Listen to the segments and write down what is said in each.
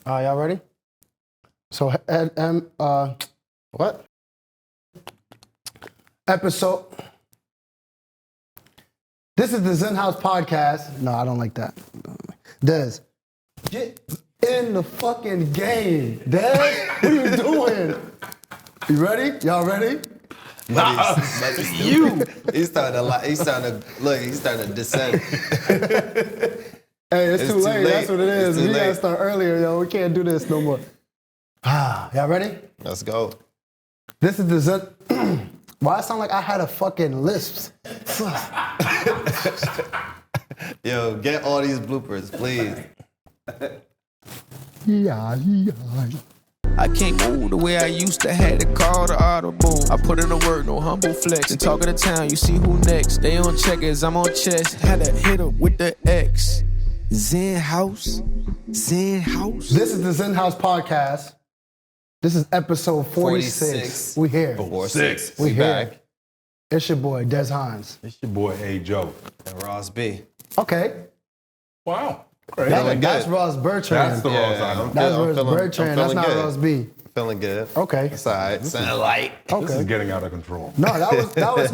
Y'all ready? So, what? Episode. This is the XenHouse podcast. No, I don't like that. Des, get in the fucking game. Des, what are you doing? You ready? Y'all ready? He's starting to descend. Hey, it's too late. That's what it is. We gotta start earlier, yo. We can't do this no more. Y'all ready? Let's go. This is the Zen. Why it sound like I had a fucking lisp? Yo, get all these bloopers, please. Yeah. I can't move the way I used to, had to call the audible. I put in the work, no humble flex. And talk of the town, you see who next. They on checkers, I'm on chess. Had to hit her with the X. XenHouse. This is the XenHouse podcast. This is episode 46. We here. 46. We here. Back. It's your boy, Des Hines. It's your boy, A. Joe. And Ross B. Okay. Wow. That's Ross Bertrand. That's the Ross I know. That's Ross Bertrand. That's not good. Ross B. Feeling good. Okay. It's all right. Sound light. Okay. This is getting out of control. No, that was him. It That was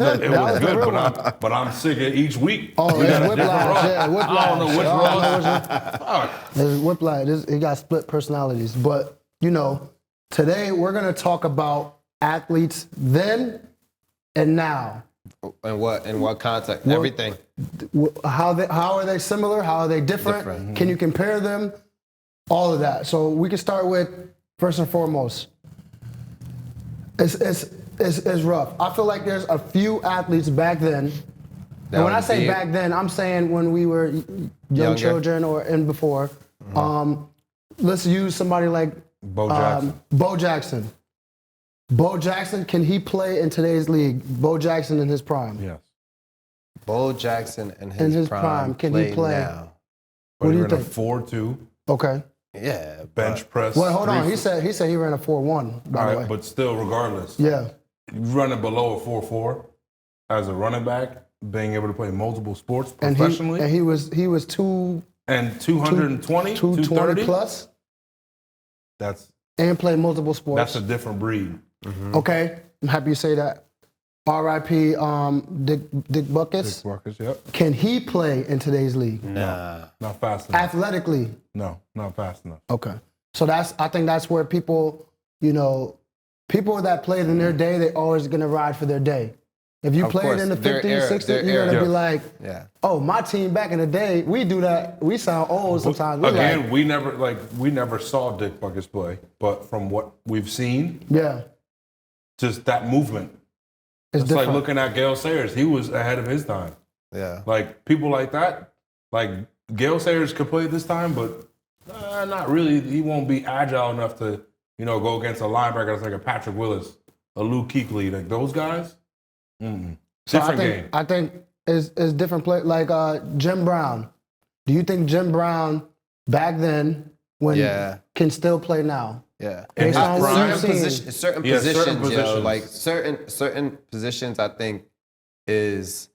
the good, real one. but I'm sick of each week. Oh, We it's got a Whiplash. different Ross. Yeah, Whiplash. I don't know which Ross. Fuck. There's Whiplash. He got split personalities. But, today we're going to talk about athletes then and now. In what context? Everything. How are they similar? How are they different? Can you compare them? All of that. So we can start with, first and foremost, it's rough. I feel like there's a few athletes back then. And when I say back then, I'm saying when we were young children and before. Let's use somebody like Bo Jackson. Bo Jackson. Bo Jackson, can he play in today's league? Bo Jackson in his prime. Yes. Bo Jackson in his prime. Can he play now? What do you But think? a 4-2 Okay. Yeah. bench press. Well, hold on. He said he ran a 4-1, by All the right, way. but still, regardless, Yeah. running below a 4-4 as a running back, being able to play multiple sports And professionally, he was 220, and 220, 220 230, plus that's and play multiple sports. a different breed. Okay. I'm happy you say that. R.I.P. Dick Buckets. Marcus, yep. Can he play in today's league? Nah. Not fast enough. Athletically. No, not fast enough. Okay. So I think that's where people that played in their day, they always gonna ride for their day. If you Of played course. in the Their 50s, era, 60s, their you're gonna era. be like, Yeah. oh, my team back in the day, we do that. We sound old sometimes. We're Again, like, we never saw Dick Buckets play, but from what we've seen, yeah, just that movement. it's It's different. like looking at Gale Sayers. He was ahead of his time. Yeah. Like people like that, like Gale Sayers could play this time, but not really. He won't be agile enough to, go against a linebacker that's like a Patrick Willis, a Luke Kuechly, like those guys. So Different game. I think it's different play. Like Jim Brown. Do you think Jim Brown back then can still play now? Yeah. Based on what you've seen. Certain Yeah, certain positions, yo, positions. like certain positions, I think is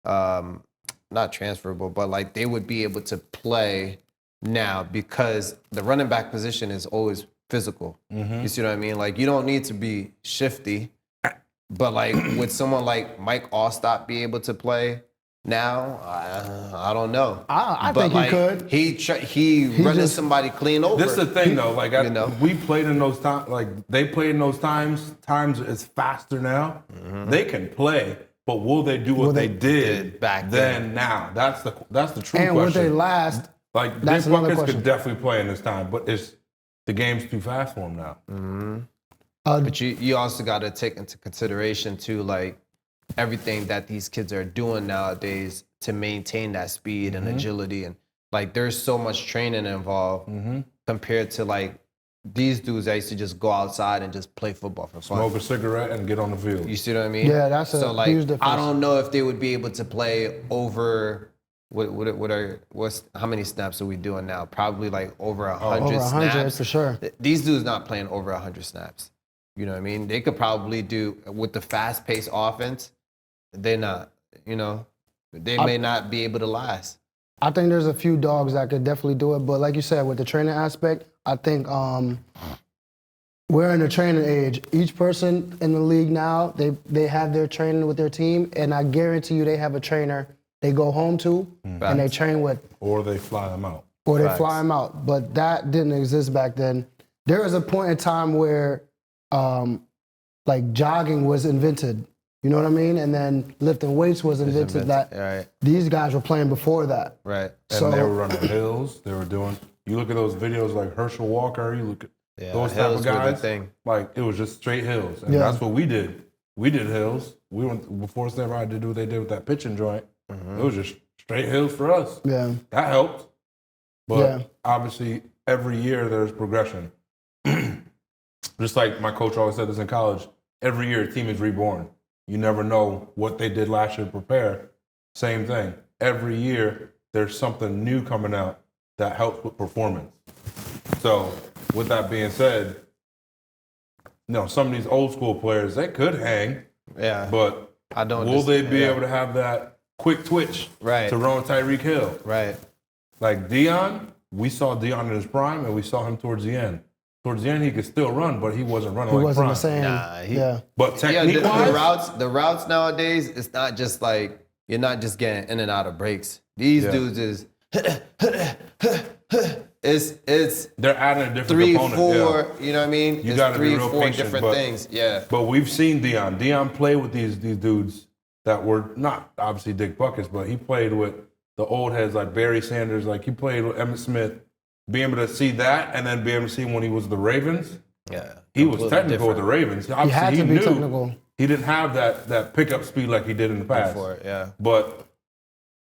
not transferable, but like they would be able to play now because the running back position is always physical. You see what I mean? Like you don't need to be shifty, but like would someone like Mike Allstott be able to play now? I don't know. I But, think like, he could. He running just- somebody clean over. This is the thing, though. Like we played in those times. Like they played in those times. Times is faster now. They can play, but will they do what they did back then? Now that's the true And question. would they last? Like That's Dick another Buckets question. could definitely play in this time, but the game's too fast for him now. But you also got to take into consideration too, like everything that these kids are doing nowadays to maintain that speed and agility, and like there's so much training involved compared to like these dudes that used to just go outside and just play football for fun. Smoke a cigarette and get on the field. You see what I mean? Yeah, that's a so like huge difference. I don't know if they would be able to play over. How many snaps are we doing now? Probably like over 100 Over 100 snaps for sure. These dudes not playing over 100 snaps. You know what I mean? They could probably do with the fast-paced offense. They're not. They may not be able to last. I think there's a few dogs that could definitely do it, but like you said, with the training aspect, I think we're in a training age. Each person in the league now, they have their training with their team, and I guarantee you they have a trainer they go home to and they train with. Or they fly them out. Or they fly them out. But that didn't exist back then. There was a point in time where like jogging was invented. You know what I mean? And then lifting weights was invented. Right. These guys were playing before that. Right. And they were running hills. They were doing. You look at those videos like Herschel Walker. You look at those type of guys. Like it was just straight hills, and that's what we did. We did hills. We went before Steph had to do what they did with that pitching joint. It was just straight hills for us. Yeah. That helped. But obviously, every year there's progression. Just like my coach always said this in college, every year a team is reborn. You never know what they did last year to prepare. Same thing. Every year there's something new coming out that helps with performance. So with that being said, some of these old school players, they could hang. Yeah. But will they be able to have that quick twitch to run Tyreek Hill? Right. Like Deion, we saw Deion in his prime, and we saw him towards the end. Towards the end, he could still run, but he wasn't running like prime. The same. But technique-wise, the routes nowadays, it's not just like you're not just getting in and out of breaks. These dudes is it's they're adding a different 3, component. 4. You know what I mean? You got to be real 4 patient, different things. Yeah. But we've seen Deion. Deion play with these dudes that were not obviously Dick Buckets, but he played with the old heads like Barry Sanders. Like he played with Emmitt Smith. Being able to see that and then be able to see when he was the Ravens. Yeah. He was technical with the Ravens. Obviously, he had to be technical. He didn't have that pickup speed like he did in the past. Before, But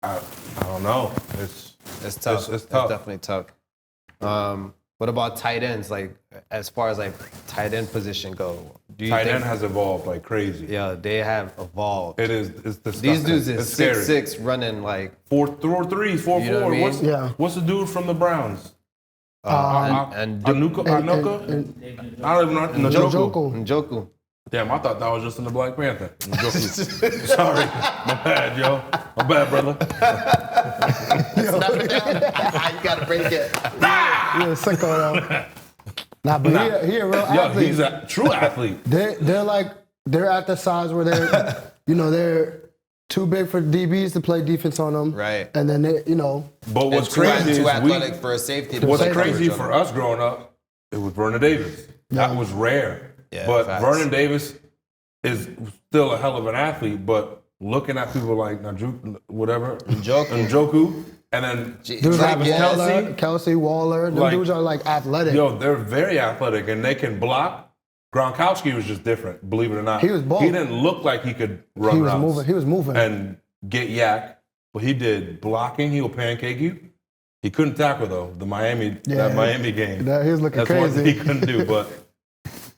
I don't know. It's tough. It's tough. It's definitely tough. What about tight ends? Like as far as like tight end position go, do you tight think, end has evolved like crazy. Yeah, they have evolved. It's disgusting. These dudes is 6'6", running like 4'3", 4'4". You know what I mean? What's the dude from the Browns? Njoku. I don't even know. Njoku. Damn, I thought that was just in the Black Panther. Njoku. Sorry. My bad, yo. My bad, brother. Snap it down. You gotta break it. You're a sicko, though. Nah, but he a real athlete. He's a true athlete. They're at the size where they're, they're too big for DBs to play defense on them. Right. And then But what's crazy is too athletic for a safety. What's crazy for us growing up, it was Vernon Davis. That was rare. Yeah, but facts. Vernon Davis is still a hell of an athlete. But looking at people like Njoku, and then dudes like Kelsey, Waller, them dudes are like athletic. Yo, they're very athletic and they can block. Gronkowski was just different, believe it or not. He was bold. He didn't look like he could run routes. He was moving. And get yak. But he did blocking. He'll pancake you. He couldn't tackle, though. That Miami game. He was looking That's crazy. one thing he couldn't do. But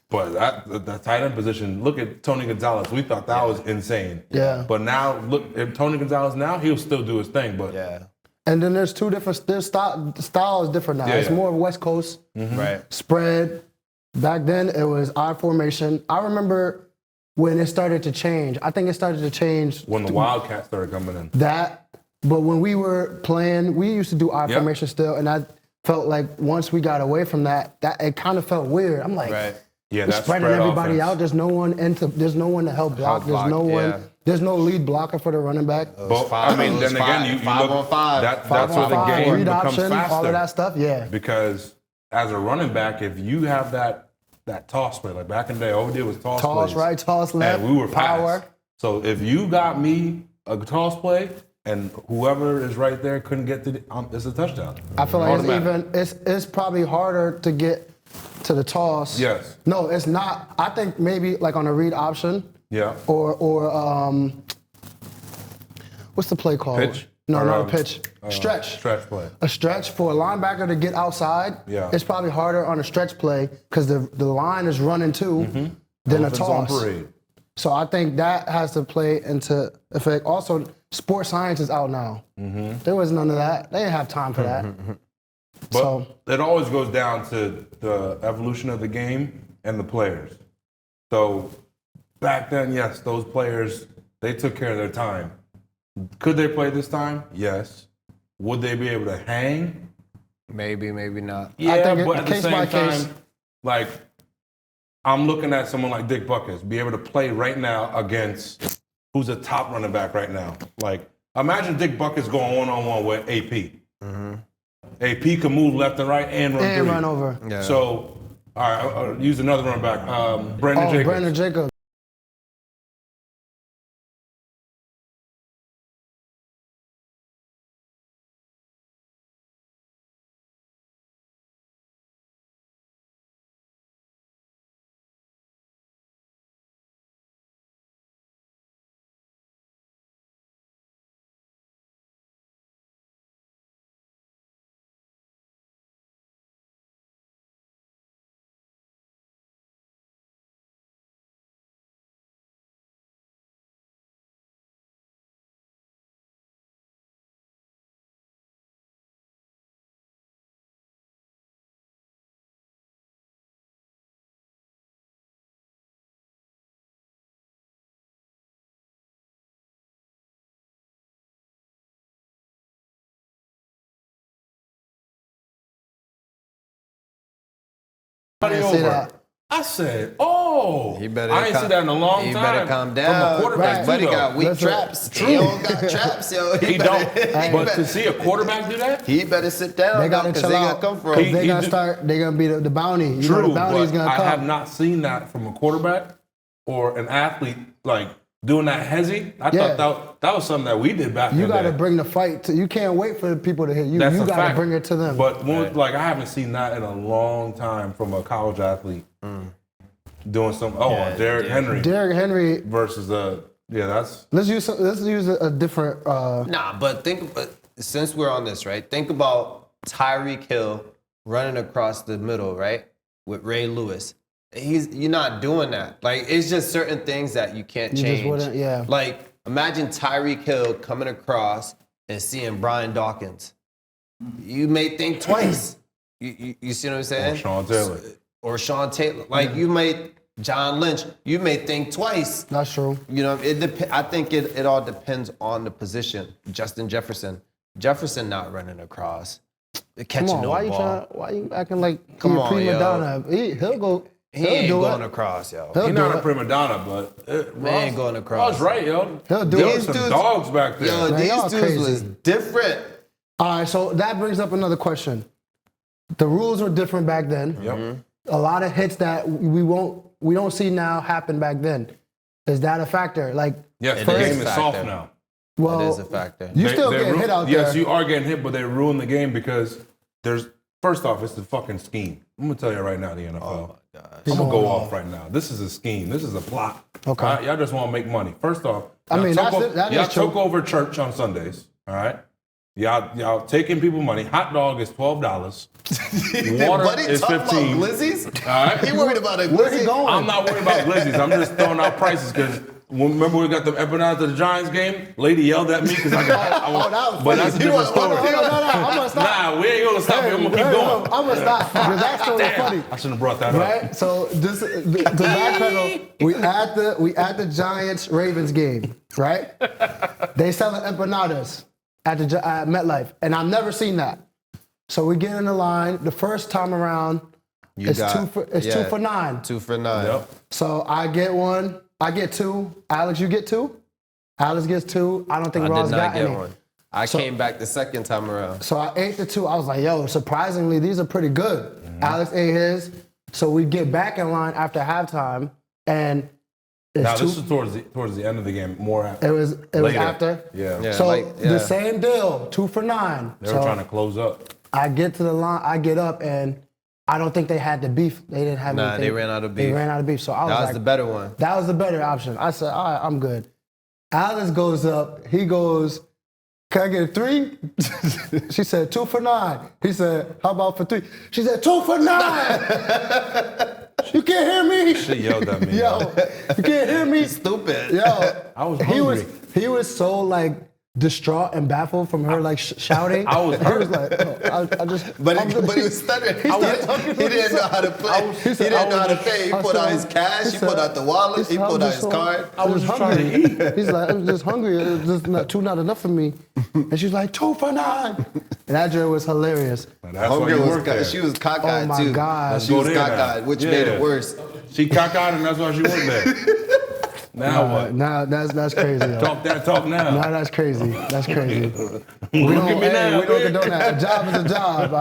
that tight end position, look at Tony Gonzalez. We thought that was insane. Yeah. But now, look at Tony Gonzalez now, he'll still do his thing. But And then there's two different, the style is different now. It's more West Coast, spread. Back then, it was I formation. I remember when it started to change. I think it started to change. When the Wildcats started coming in. But when we were playing, we used to do I formation still, and I felt like once we got away from that it kind of felt weird. I'm like, we're spreading everybody out. There's no one to help block. There's no lead blocker for the running back. But I mean, then again, you look 5-on-5. That's where the game read becomes option, faster. all of that stuff. Yeah. Because as a running back, if you have that toss play, like back in the day, all we did was toss plays. Right, toss left, and we were power. fast. So if you got me a toss play and whoever is right there couldn't get to it's a touchdown. I feel like it's probably harder to get to the toss. Yes. No, it's not. I think maybe like on a read option. Yeah. Or what's the play called? Pitch? No, not a pitch. Stretch. Stretch play. A stretch for a linebacker to get outside. Yeah. It's probably harder on a stretch play because the line is running too than a toss. On parade. So I think that has to play into effect. Also, sports science is out now. There was none of that. They didn't have time for that. But it always goes down to the evolution of the game and the players. So back then, yes, those players, they took care of their time. Could they play this time? Yes. Would they be able to hang? Maybe, maybe not. Yeah, think but at the case same by time, case. like, I'm looking at someone like Dick Buckus be able to play right now against who's a top running back right now. Like, imagine Dick Buckus going one-on-one with AP. AP can move left and right and run And through. run over. Yeah. So, all right, I'll use another running back, Brandon Jacobs. Brandon Jacobs. Somebody I see over. that. I said, oh, He better I ain't see that in a long time. He better calm From down. a quarterback, His buddy too, though. got weak Listen, traps. true. He don't got traps, yo. He better- don't. But to see a quarterback do that, He better sit down. They gotta because chill they out. gonna come for Because him. they He gonna do- start. They gonna be the bounty. You know, true, the bounty's but gonna I come. have not seen that from a quarterback or an athlete like doing that hezzy. I Yeah. thought that was something that we did back in You the got to day. bring the fight to. You can't wait for the people to hit you. That's You a got to fact. bring it to them. But like I haven't seen that in a long time from a college athlete doing some. Oh, Yeah, Derrick yeah. Henry Derrick Henry. versus that's Let's use a different. Nah, but since we're on this, right? Think about Tyreek Hill running across the middle, right? With Ray Lewis. You're not doing that. Like, it's just certain things that you can't You change. just wouldn't- yeah. Like, imagine Tyreek Hill coming across and seeing Brian Dawkins. You may think twice. You see what I'm saying? Or Sean Taylor. Or Sean Taylor. Like, you may, John Lynch, you may think twice. That's true. You know, I think it all depends on the position. Justin Jefferson not running across, catching Come on, no why ball. you acting like Come you're a on, prima yo. donna? He'll go. He He'll ain't do going it. across, yo. He'll He's do not a it. prima donna, but He ain't going across. Ross right, yo. He'll do There it. was some dudes- dogs back there. Yo, Man, y'all these dudes was crazy. different. All right, so that brings up another question. The rules were different back then. Yep. A lot of hits that we don't see now happen back then. Is that a factor? Like, Yes, It the is game a is soft factor. now. well, That is a factor. you still get hit out there. Yes, you are getting hit, but they ruined the game because first off, it's the fucking scheme. I'm gonna tell you right now, the NFL. Oh my gosh. I'm gonna Going go off. off right now. This is a scheme. This is a plot. Okay. All right? Y'all just want to make money. First off, I mean, y'all that is true. took over church on Sundays. All right. Y'all taking people money. Hot dog is $12. Water Buddy is talking 15. about glizzies? All right. He worried about a Where's he glizzy? going? I'm not worried about glizzies. I'm just throwing out prices because remember we got the empanadas to the Giants game. Lady yelled at me because I got. that was but funny. that's a different story. I'm gonna stop. Nah, we ain't gonna stop. I'm gonna keep going. I'm gonna stop because that story is funny. I shouldn't have brought that up. Right? So this the backpedal, we at the Giants Ravens game, right? They selling empanadas at MetLife, and I've never seen that. So we get in the line. The first time around, it's two for 9. 2 for 9. Yep. So I get one. I get 2. Alex, you get 2. Alex gets 2. I don't think I Ross did not got get any. one. I came back the second time around. So I ate the 2. I was like, yo, surprisingly, these are pretty good. Mm-hmm. Alex ate his. So we get back in line after halftime, and it's Now 2. this is towards the end of the game. More It was later. after. Yeah. Yeah. So like, the same deal, 2 for 9. They were trying to close up. I get to the line, I get up, and I don't think they had the beef. They didn't have Nah, anything. they ran out of They beef. ran out of beef. So I was That was like, the better one. that was the better option. I said, all right, I'm good. Alex goes up. He goes, can I get a 3? She said, 2 for 9. He said, how about for 3? She said, 2 for 9. You can't hear me. She yelled at me. Yo, you can't hear me. Stupid. Yo, I was he hungry. was so like distraught and baffled from her like shouting. I was He was like, oh, I just. But I'm just- he was stuttering. He didn't know how to play. He said, didn't know how to pay. He put out his cash. He put out the wallet. He put out his card. I was just hungry. trying to He's like, I'm just hungry. It's just not enough for me. And she's like, 2 for $9. And that joke was hilarious. That's why Homegirl you was work there. she was cockeyed Oh my too. God. She was Go there now. cockeyed, which Yeah. made it worse. She cockeyed, and that's why she worked there. Now what? Nah, that's crazy. Yo. Talk that talk now. Nah, that's crazy. That's crazy. Look at me now, we don't bitch. condone that. A job is a job.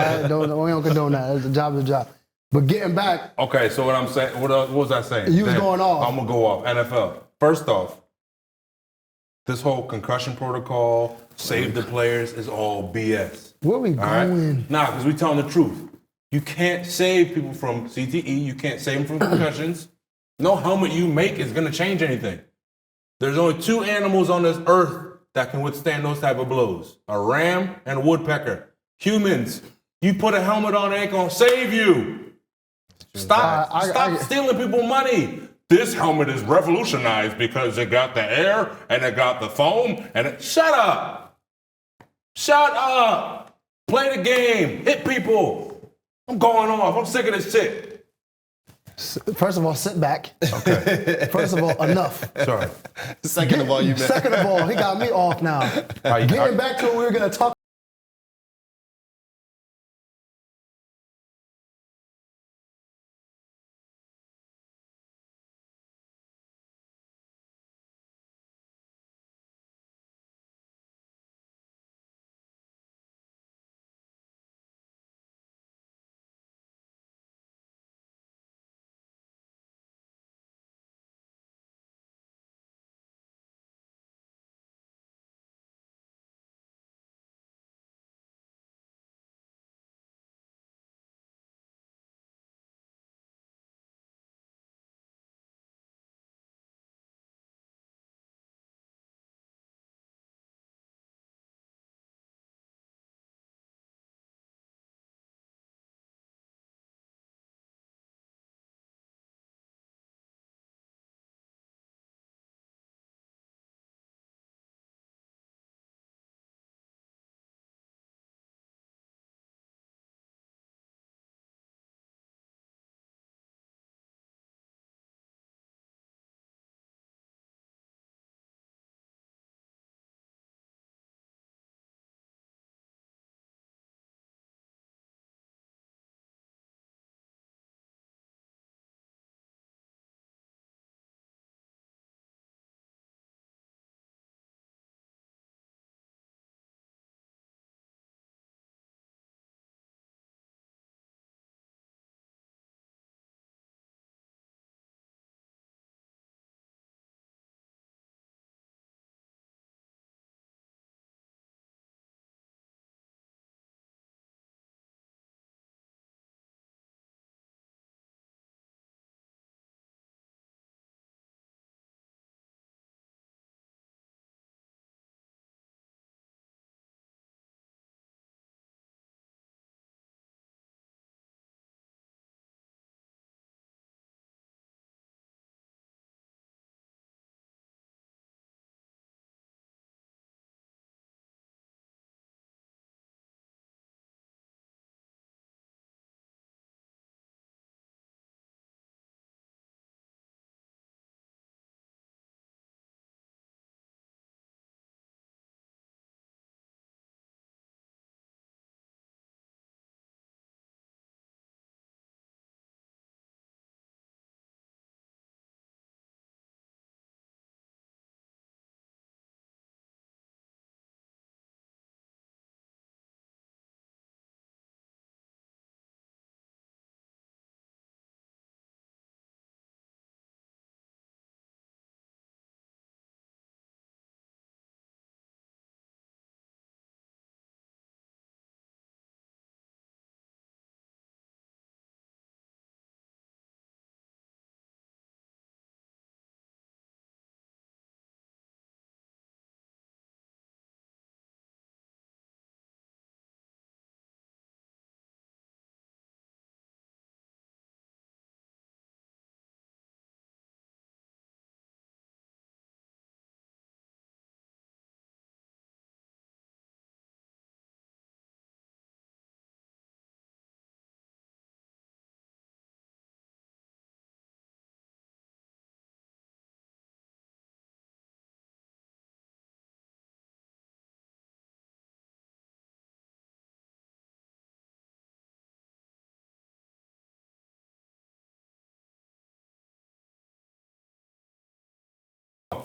We don't condone that. A job is a job. But getting back, Okay, so what I'm saying, what was I saying? You was going off. I'm gonna go off. NFL. First off, this whole concussion protocol, save the players, is all BS. where we All right? going? Nah, because we telling the truth. You can't save people from CTE. You can't save them from concussions. No helmet you make is gonna change anything. There's only 2 animals on this earth that can withstand those type of blows: a ram and a woodpecker. Humans, you put a helmet on, it ain't gonna save you. Stop stealing people money. This helmet is revolutionized because it got the air and it got the foam and it. Shut up. Shut up. Play the game. Hit people. I'm going off. I'm sick of this shit. First of all, sit back. Okay. First of all, enough. Sorry. Second of all, you meant. Second of all, he got me off now. Getting back to what we were going to talk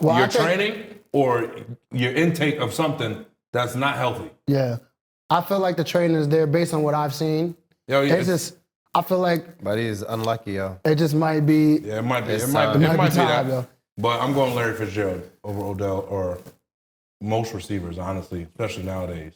Well, your I think- training or your intake of something that's not healthy. Yeah. I feel like the training is there based on what I've seen. Yo, It's just, I feel like But he's unlucky, yo. it just might be. yeah, it might be. It's It might time. be It might be that. time, yo. But I'm going Larry Fitzgerald over Odell or most receivers, honestly, especially nowadays.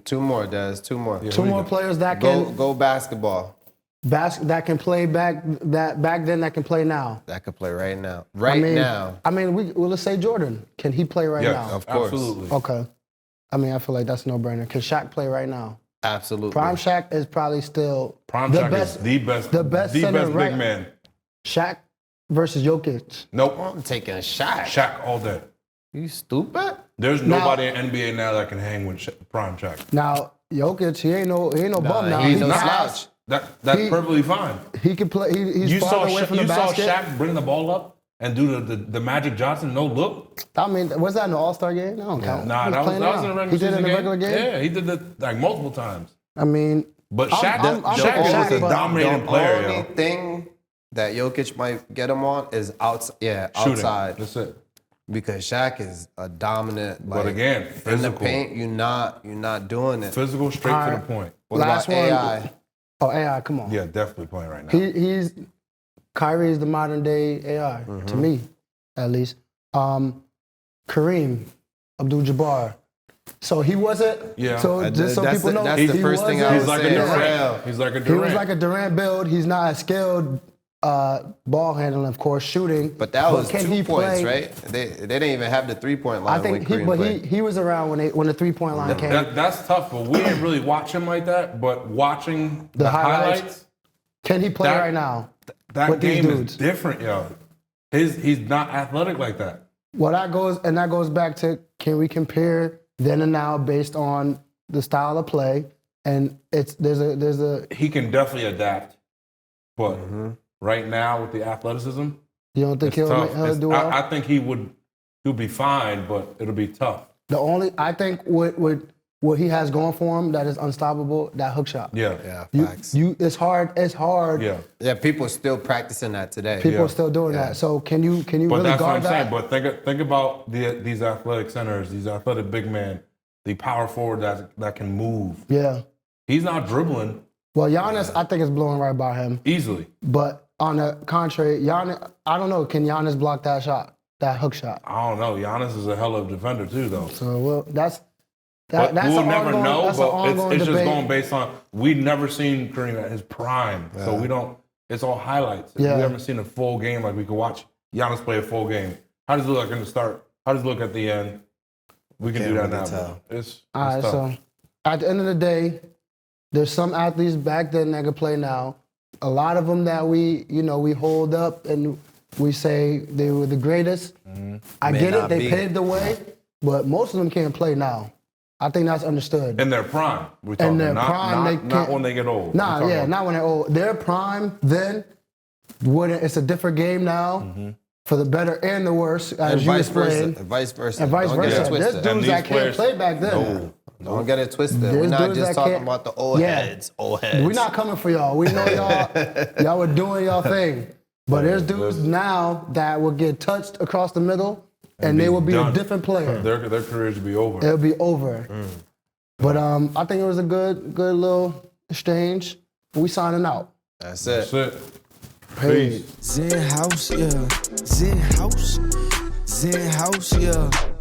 Two more, Des. Two more. Yeah. Two Who you more got? players that can Go basketball. that can play back then that can play now. That could play right now. Right now. I mean, let's say Jordan. Can he play right Yes, now? Of course. absolutely. Okay. I mean, I feel like that's a no-brainer. Can Shaq play right now? Absolutely. Prime Shaq is probably still Prime the Shaq best. is the best center big right- man. Shaq versus Jokic. Nope. I'm taking a shot. Shaq all day. You stupid? There's nobody in NBA now that can hang with Prime Shaq. Now Jokic, he ain't no bum now. he ain't He no fast. slouch. That's He- perfectly fine. He can play. He's You saw farther away from the basket. Shaq bring the ball up and do the Magic Johnson no look. I mean, was that in the All-Star game? No, don't count. Nah, He that was playing in around. the regular He did it season in the game. regular game. Yeah, he did that like multiple times. I mean, But I'm- Shaq, I'm Shaq for is Shaq, just a but- dominating player, The only yo. thing that Jokic might get him on is outside. Yeah, Shooting. outside. That's it. Because Shaq is a dominant. But again, in the physical. paint, you're not doing it. Physical, straight to Alright. the point. What Last about one. AI? Oh, AI, come on. Yeah, definitely playing right now. He's Kyrie's the modern day AI to me, at least. Kareem Abdul-Jabbar. So he wasn't. Yeah. So just so people know, that's the he first thing I wasn't- was He's like a saying. Durant. He's like a He Durant. was like a Durant build. He's not as skilled ball handling, of course, shooting. But that was can 2 he points, play? right? They didn't even have the 3-point line. I think when Kareem he was around when the 3-point line came. That's tough, but we didn't really watch him like that. But watching the highlights, Can he play that- right now? that with these game dudes. is different, yo. He's not athletic like that. Well, that goes back to, can we compare then and now based on the style of play? And there's a He can definitely adapt, but right now with the athleticism, you don't think it's tough. he'll do well? I think he'll be fine, but it'll be tough. I think what he has going for him that is unstoppable, that hook shot. Yeah, Yeah, facts. It's hard. yeah. Yeah, people are still practicing that today. People Yeah. are still doing that. So can you But really that's what guard I'm that? saying. But think about these athletic centers, these athletic big men, the power forward that can move. Yeah. He's not dribbling Well, Giannis, I think is blowing right by him. easily. But on the contrary, Giannis, I don't know. Can Giannis block that shot, that hook shot? I don't know. Giannis is a hell of a defender too, though. So well, that's But that's we'll an never ongoing, know. that's an But ongoing it's just debate. going based on we've never seen Kareem at his prime, so we don't. It's all highlights. Yeah. We haven't seen a full game like we could watch Giannis play a full game. How does it look like in the start? How does it look at the end? We can Can't do that really now. tell. But it's All right, tough. so at the end of the day, there's some athletes back then that can play now. A lot of them that we hold up and we say they were the greatest. I May get it, not they be. paved the way, but most of them can't play now. I think that's understood. In their prime, we're talking their not, prime, they not can't- when they get old. Nah, We're talking yeah, about- not when they're old. Their prime then, it's a different game now for the better and the worse, as And you vice explained. versa. Vice versa. And vice Don't get versa. it There's twisted. dudes these that can't players- play back then. Don't get it twisted. There's We're not dudes just that talking can't- about the old Yeah. heads. Old heads. We're not coming for y'all. We know y'all were doing y'all thing. But there's dudes now that will get touched across the middle and they will be a done. different player. Their careers will be over. It'll be over. But I think it was a good little exchange. We signing out. That's it. That's it. Peace. XenHouse, yeah. XenHouse, yeah.